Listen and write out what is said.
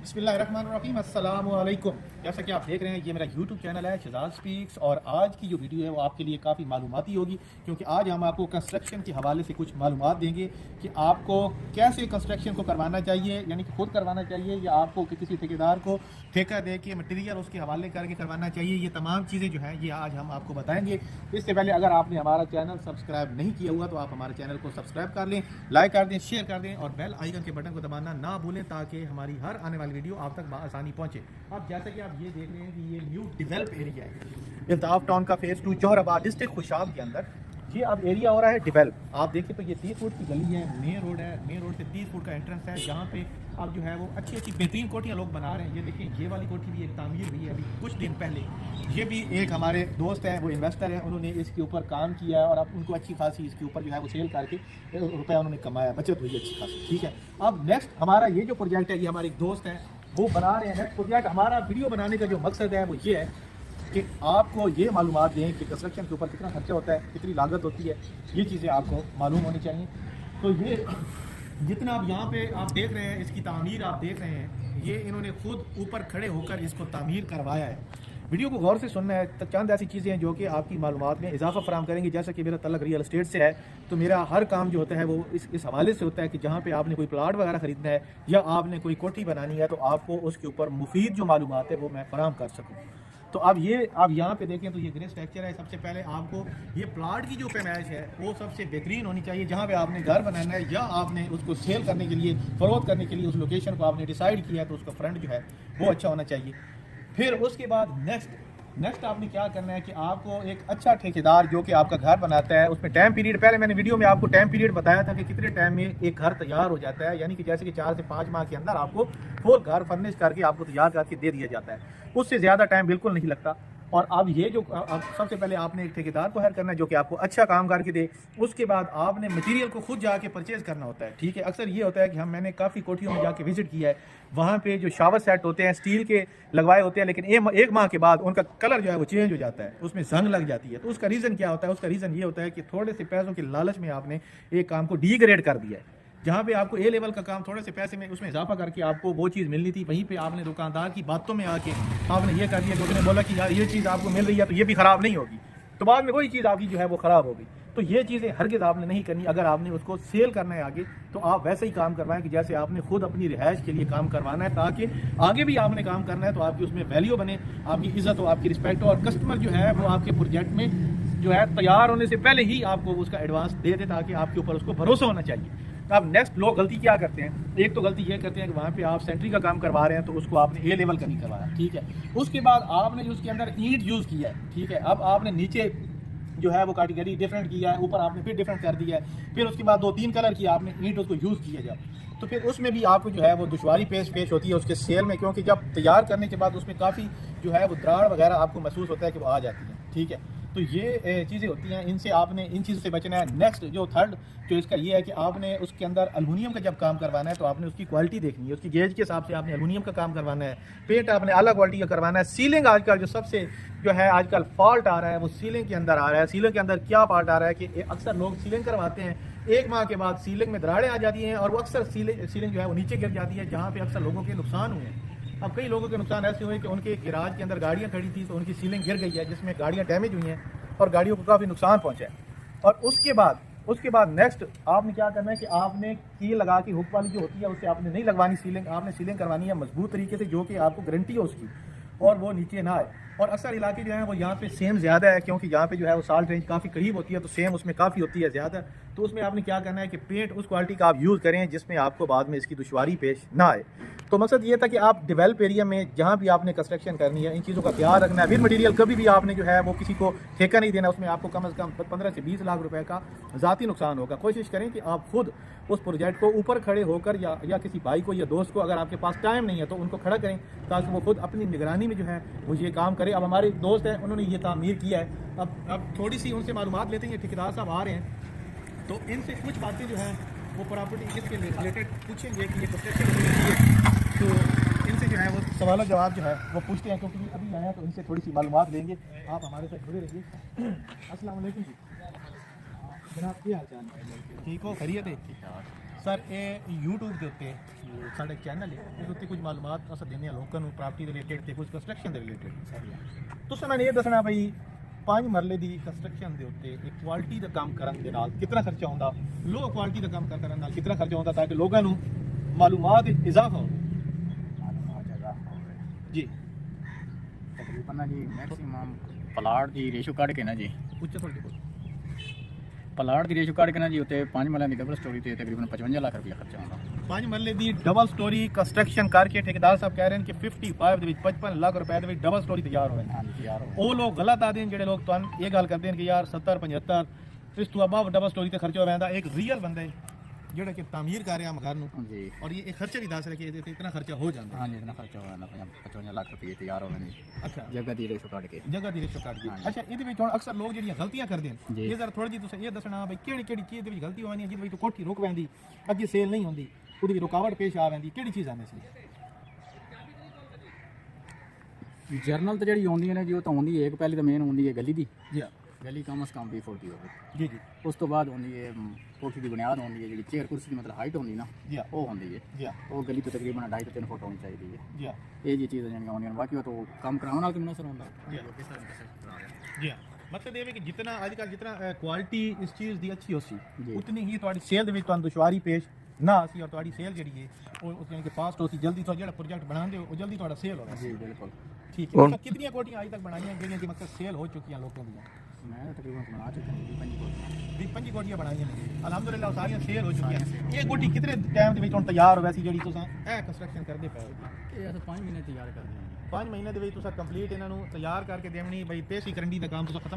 बिस्मिल्लाहिर्रहमानिर्रहीम, अस्सलाम वालेकुम। जैसा कि आप देख रहे हैं, ये मेरा यूट्यूब चैनल है शहजाद स्पीक्स, और आज की जो वीडियो है वो आपके लिए काफ़ी मालूमाती होगी, क्योंकि आज हम आपको कंस्ट्रक्शन के हवाले से कुछ मालूमात देंगे कि आपको कैसे कंस्ट्रक्शन को करवाना चाहिए, यानी कि खुद करवाना चाहिए या आपको किसी ठेकेदार को ठेका दे के मटीरियल उसके हवाले करके करवाना चाहिए। ये तमाम चीज़ें जो हैं ये आज हम आपको बताएंगे। इससे पहले अगर आपने हमारा चैनल सब्सक्राइब नहीं किया हुआ तो आप हमारे चैनल को सब्सक्राइब कर लें, लाइक कर दें, शेयर कर दें और बेल आइकन के बटन को दबाना ना भूलें, ताकि हमारी हर आने वाली वीडियो आप तक आसानी पहुंचे। अब जैसा कि आप ये देख रहे हैं कि ये न्यू डेवलप एरिया है इल्ताफ टाउन का फेज़ 2 जोहराबाद डिस्ट्रिक्ट खुशाब के अंदर। ये अब एरिया हो रहा है डेवलप। आप देखिए तो ये 30 फुट की गली है, मेन रोड है, मेन रोड से 30 फुट का एंट्रेंस है, जहाँ पे अब जो है वो अच्छी अच्छी बेहतरीन कोठियाँ लोग बना रहे हैं। ये देखिए, ये वाली कोठी भी एक तामीर हुई है अभी कुछ दिन पहले। ये भी एक हमारे दोस्त हैं, वो इन्वेस्टर हैं, उन्होंने इसके ऊपर काम किया है और अब उनको अच्छी खासी इसके ऊपर जो है वो सेल करके रुपया उन्होंने कमाया, बचत हुई अच्छी खासी। ठीक है, अब नेक्स्ट हमारा ये जो प्रोजेक्ट है, ये हमारे एक दोस्त हैं वो बना रहे हैं प्रोजेक्ट। हमारा वीडियो बनाने का जो मकसद है वो ये है कि आपको ये मालूमात दें कि कंस्ट्रक्शन के ऊपर कितना खर्चा होता है, कितनी लागत होती है, ये चीज़ें आपको मालूम होनी चाहिए। तो ये जितना आप यहाँ पे आप देख रहे हैं, इसकी तामीर आप देख रहे हैं, ये इन्होंने खुद ऊपर खड़े होकर इसको तामीर करवाया है। वीडियो को गौर से सुनना है, तो चंद ऐसी चीज़ें हैं जो कि आपकी मालूमात में इजाफा फराम करेंगी। जैसा कि मेरा तल्लक रियल एस्टेट से है, तो मेरा हर काम जो होता है वो इस हवाले से होता है कि जहाँ पे आपने कोई प्लाट वगैरह ख़रीदना है या आपने कोई कोठी बनानी है, तो आपको उसके ऊपर मुफीद जो मालूमात है वो मैं फराम कर सकूँ। तो अब ये आप यहाँ पे देखें तो ये ग्रे स्ट्रक्चर है। सबसे पहले आपको ये प्लाट की जो पैमाइश है वो सबसे बेहतरीन होनी चाहिए। जहाँ पे आपने घर बनाना है या आपने उसको सेल करने के लिए, फरोख्त करने के लिए उस लोकेशन को आपने डिसाइड किया है, तो उसका फ्रंट जो है वो अच्छा होना चाहिए। फिर उसके बाद नेक्स्ट आपने क्या करना है कि आपको एक अच्छा ठेकेदार जो कि आपका घर बनाता है, उसमें टाइम पीरियड, पहले मैंने वीडियो में आपको टाइम पीरियड बताया था कि कितने टाइम में एक घर तैयार हो जाता है, यानी कि जैसे कि 4 से 5 माह के अंदर आपको फुल घर फर्निश करके आपको तैयार करके दे दिया जाता है। उससे ज़्यादा टाइम बिल्कुल नहीं लगता। और अब ये जो सबसे पहले आपने एक ठेकेदार को हायर करना है जो कि आपको अच्छा काम करके दे। उसके बाद आपने मटेरियल को खुद जाके परचेज़ करना होता है। ठीक है, अक्सर ये होता है कि मैंने काफ़ी कोठियों में जाके विजिट किया है, वहाँ पे जो शावर सेट होते हैं स्टील के लगवाए होते हैं, लेकिन एक माह के बाद उनका कलर जो है वो चेंज हो जाता है, उसमें जंग लग जाती है। तो उसका रीज़न क्या होता है? उसका रीज़न ये होता है कि थोड़े से पैसों के लालच में आपने एक काम को डीग्रेड कर दिया है। जहाँ पे आपको ए लेवल का काम थोड़े से पैसे में उसमें इजाफा करके आपको वो चीज़ मिलनी थी, वहीं पे आपने दुकानदार की बातों में आके आपने ये कर दिया कि उसने बोला कि यार ये चीज़ आपको मिल रही है तो ये भी ख़राब नहीं होगी, तो बाद में वही चीज़ आपकी जो है वो ख़राब होगी। तो ये चीज़ें हरगिज़ आपने नहीं करनी। अगर आपने उसको सेल करना है आगे, तो आप वैसे ही काम करवाएं कि जैसे आपने खुद अपनी रिहाइश के लिए काम करवाना है, ताकि आगे भी आपने काम करना है तो आपकी उसमें वैल्यू बने, आपकी इज्जत हो, आपकी रिस्पेक्ट हो, और कस्टमर जो है वो आपके प्रोजेक्ट में जो है तैयार होने से पहले ही आपको उसका एडवांस दे दे, ताकि आपके ऊपर उसको भरोसा होना चाहिए। अब नेक्स्ट लोग गलती क्या करते हैं? एक तो गलती ये करते हैं कि वहाँ पे आप सेंट्री का काम करवा रहे हैं तो उसको आपने ए लेवल का नहीं करवाया। ठीक है, उसके बाद आपने जो उसके अंदर ईंट यूज़ किया है, ठीक है, अब आपने नीचे जो है वो कैटेगरी डिफरेंट किया है, ऊपर आपने फिर डिफरेंट कर दिया है, फिर उसके बाद 2-3 कलर की आपने ईंट उसको यूज़ किया जाए, तो फिर उसमें भी आपको जो है वो दुश्वारी पेश होती है उसके सेल में, क्योंकि जब तैयार करने के बाद उसमें काफ़ी जो है वो दराड़ वगैरह आपको महसूस होता है कि वो आ जाती है। ठीक है, तो ये चीज़ें होती हैं, इनसे आपने इन चीज़ों से बचना है। नेक्स्ट जो थर्ड जो इसका ये है कि आपने उसके अंदर एल्युमिनियम का जब काम करवाना है तो आपने उसकी क्वालिटी देखनी है, उसकी गेज के हिसाब से आपने एल्युमिनियम का काम करवाना है। पेंट आपने अलग क्वालिटी का करवाना है। सीलिंग आजकल जो सबसे जो है आजकल फॉल्ट आ रहा है वो सीलिंग के अंदर आ रहा है। सीलिंग के अंदर क्या फॉल्ट आ रहा है कि अक्सर लोग सीलिंग करवाते हैं, 1 माह के बाद सीलिंग में दरारें आ जाती हैं और वो अक्सर सीलिंग जो है वो नीचे गिर जाती है, जहाँ पे अक्सर लोगों के नुकसान हुए हैं। अब कई लोगों के नुकसान ऐसे हुए कि उनके गैराज के अंदर गाड़ियाँ खड़ी थी तो उनकी सीलिंग गिर गई है, जिसमें गाड़ियाँ डैमेज हुई हैं और गाड़ियों को काफ़ी नुकसान पहुँचा है। और उसके बाद नेक्स्ट आपने क्या करना है कि आपने कील लगा के हुक वाली जो होती है उससे आपने नहीं लगवानी सीलिंग, आपने सीलिंग करवानी है मजबूत तरीके से, जो कि आपको गारंटी हो उसकी और वो नीचे ना आए। और अक्सर इलाके जो है वो यहाँ पे सेम ज़्यादा है, क्योंकि यहाँ पे जो है वो साल्ट रेंज काफ़ी करीब होती है, तो सेम उसमें काफ़ी होती है ज़्यादा। तो उसमें आपने क्या करना है कि पेंट उस क्वालिटी का आप यूज़ करें जिसमें आपको बाद में इसकी दुश्वारी पेश ना आए। तो मकसद ये था कि आप डेवलप एरिया में जहाँ भी आपने कंस्ट्रक्शन करनी है इन चीज़ों का ख्याल रखना है। फिर मटीरियल कभी भी आपने जो है वो किसी को ठेका नहीं देना, उसमें आपको कम से कम 15 से 20 लाख रुपए का ज़ाती नुकसान होगा। कोशिश करें कि आप खुद उस प्रोजेक्ट को ऊपर खड़े होकर या किसी भाई को या दोस्त को, अगर आपके पास टाइम नहीं है तो उनको खड़ा करें, ताकि वो खुद अपनी निगरानी में जो है वो ये काम करे। अब हमारे दोस्त हैं, उन्होंने ये तामीर किया है। अब थोड़ी सी उनसे मालूमात लेते हैं। ठेकेदार साहब आ रहे हैं तो इनसे कुछ बातें जो हैं वो प्रॉपर्टी इसके रिलेटेड पूछेंगे कि ये कंस्ट्रक्शन होनी चाहिए, तो इनसे जो है वो सवाल जवाब जो है वो पूछते हैं, क्योंकि अभी आए हैं तो इनसे थोड़ी सी मालूमात लेंगे। आप हमारे साथ जुड़े रहिए। अस्सलाम वालेकुम जी, जनाब क्या हाल चाल है? ठीक हो? खैरियत है सर? ये यूट्यूब के उत्ते साढ़ा चैनल है उस उत्ते कुछ मालूमात अस देने लोगों को प्रॉपर्टी के रिलेटेड ते कुछ कंस्ट्रक्शन के रिलेटेड तुसें मैंने ये दसना भाई 5 मरले की कंस्ट्रक्शन के उत्ते एक क्वालिटी का काम करन दे नाल कितना खर्चा होंदा लो क्वालिटी का काम करन नाल कितना खर्चा होंदा ताकि लोगों को मालूमात इजाफा हो जी तकरीबन जी मैक्सिमम प्लाट की रेशो कट के ना जी उच्च थोड़ी बोल प्लाट की रेशो कट के ना जी उत्ते 5 मरले की डबल स्टोरी ते तकरीबन 55 लाख रुपया खर्चा होंदा 5 मरले की डबल स्टोरी कंस्ट्रक्शन करके ठेकेदार साहब कह रहे हैं कि 55 ਦੇ ਵਿੱਚ 55 ਲੱਖ ਰੁਪਏ ਦੇ ਵਿੱਚ ਡਬਲ ਸਟੋਰੀ ਤਿਆਰ ਹੋਵੇ हाँ जी यार ਉਹ ਲੋਕ ਗਲਤ ਆਦੇ ਨੇ ਜਿਹੜੇ ਲੋਕ ਤੁਹਾਨੂੰ ਇਹ ਗੱਲ ਕਰਦੇ ਨੇ ਕਿ ਯਾਰ 70 75 ਇਸ ਤੋਂ ਬਾਅਦ ਡਬਲ ਸਟੋਰੀ ਤੇ ਖਰਚਾ ਹੋ ਜਾਂਦਾ ਇੱਕ ਰੀਅਲ ਬੰਦਾ ਹੈ ਜਿਹੜਾ ਕਿ ਤਾਮੀਰ ਕਰ ਰਿਹਾ ਮਕਾਨ ਨੂੰ जी ਔਰ ਇਹ ਖਰਚਾ ਵੀ ਦੱਸ ਰਿਹਾ ਕਿ ਇਹਦੇ ਤੇ ਇਤਨਾ ਖਰਚਾ ਹੋ ਜਾਂਦਾ हाँ जी इतना खर्चा होना 55 लाख रुपये तैयार होने जी ਅੱਛਾ जगह की रेशो कट के ਜਗ੍ਹਾ ਦੀ ਰੇਸ਼ੋ ਕੱਟ ਗਈ ਹਾਂਜੀ। ਅੱਛਾ ਇਹਦੇ ਵਿੱਚ ਹੁਣ ਅਕਸਰ ਲੋਕ ਜਿਹੜੀਆਂ ਗਲਤੀਆਂ ਕਰਦੇ ਨੇ ਜੀ। ਇਹ ਜ਼ਰਾ ਥੋੜੀ ਜਿਹੀ ਤੁਸੀਂ ਇਹ ਦੱਸਣਾ ਬਈ ਕਿਹੜੀ ਕਿਹੜੀ ਚੀਜ਼ ਦੇ ਵਿੱਚ ਗਲਤੀ ਹੋਣੀ ਹੈ ਜਿਹਦੇ ਵਿੱਚ ਕੋਠੀ ਰੁਕ ਪੈਂਦੀ ਅੱਗੇ ਸੇਲ ਨਹੀਂ ਹੁੰਦੀ ਉਹਦੀ ਵਿੱਚ ਰੁਕਾਵਟ ਪੇਸ਼ ਆ ਪੈਂਦੀ ਕਿਹੜੀ ਚੀਜ਼ ਆਉਂਦੀ ਸੀ जर्नल तो जी आँदी ने जी वो तो आँदी है एक पहली तो मेन आँदी है गली की ਜੀ गली कम अज़ कम 20 फुट की होगी ਜੀ ਜੀ उस तो बाद आँदी है कोठी की बुनियाद आँदी है जी चेयर कुर्सी की मतलब हाइट होंगी ना ਜੀ वो आँदी है ਜੀ वो गली तो तकरीबन 2.5 to 3 फुट होनी चाहिए है ਜੀ ये जी चीज़ जानी आँदी बाकी वो तो कम कराने वाला तो मुनसर होंदा ਜੀ ਮਤਲਬ ਇਹ ਹੈ ਕਿ ਜਿੰਨਾ ਅੱਜ ਕੱਲ੍ਹ ਜਿੰਨਾ ਕੁਆਲਿਟੀ ਇਸ ਚੀਜ਼ ਦੀ ਅੱਛੀ ਹੋਸੀ ਜੀ। ਉਤਨੀ ਹੀ ਤੁਹਾਡੀ ਸੇਲ ਦੇ ਵਿੱਚ ਤੁਹਾਨੂੰ ਦੁਸ਼ਵਾਰੀ ਪੇਸ਼ ਨਾ ਅਸੀਂ ਔਰ ਤੁਹਾਡੀ ਸੇਲ ਜਿਹੜੀ ਹੈ ਉਹ ਯਾਨੀ ਕਿ ਫਾਸਟ ਹੋਸੀ ਜਲਦੀ ਤੋਂ ਜਿਹੜਾ ਪ੍ਰੋਜੈਕਟ ਬਣਾਉਂਦੇ ਹੋ ਉਹ ਜਲਦੀ ਤੁਹਾਡਾ ਸੇਲ ਹੋਵੇ जी बिल्कुल ਠੀਕ ਹੈ ਤਾਂ ਕਿੰਨੀਆਂ ਕੋਠੀਆਂ ਅੱਜ ਤੱਕ ਬਣਾਈਆਂ ਜਿਹੜੀਆਂ ਕਿ ਮਤਲਬ ਸੇਲ ਹੋ ਚੁੱਕੀਆਂ ਲੋਕਾਂ ਦੀਆਂ मैं तकरीबन बना चुका हूँ 5 फुट ਵੀ 5 ਕੋਠੀਆਂ ਬਣਾਈਆਂ ਨੇ ਅਲਹਮਦੁਲਿਲਾ ਉਹ ਸਾਰੀਆਂ ਸੇਲ ਹੋ ਚੁੱਕੀਆਂ ਇਹ ਕੋਠੀ ਕਿਤਨੇ ਟਾਈਮ ਦੇ ਵਿੱਚ ਹੁਣ ਤਿਆਰ ਹੋਵੇ ਸੀ ਜਿਹੜੀ ਤੁਸੀਂ ਇਹ ਕੰਸਟਰਕਸ਼ਨ ਕਰਦੇ ਪਏ ਹੋ ये तो 5 महीने तैयार कर दिए 5 ਮਹੀਨੇ ਦੇ ਵਿੱਚ ਤੁਸੀਂ ਕੰਪਲੀਟ ਇਹਨਾਂ ਨੂੰ ਤਿਆਰ ਕਰਕੇ ਦੇਵਣੀ ਬਈ ਤੇਸੀ ਕਰੰਡੀ ਦਾ ਕੰਮ ਤੁਸੀਂ ਖਤਮ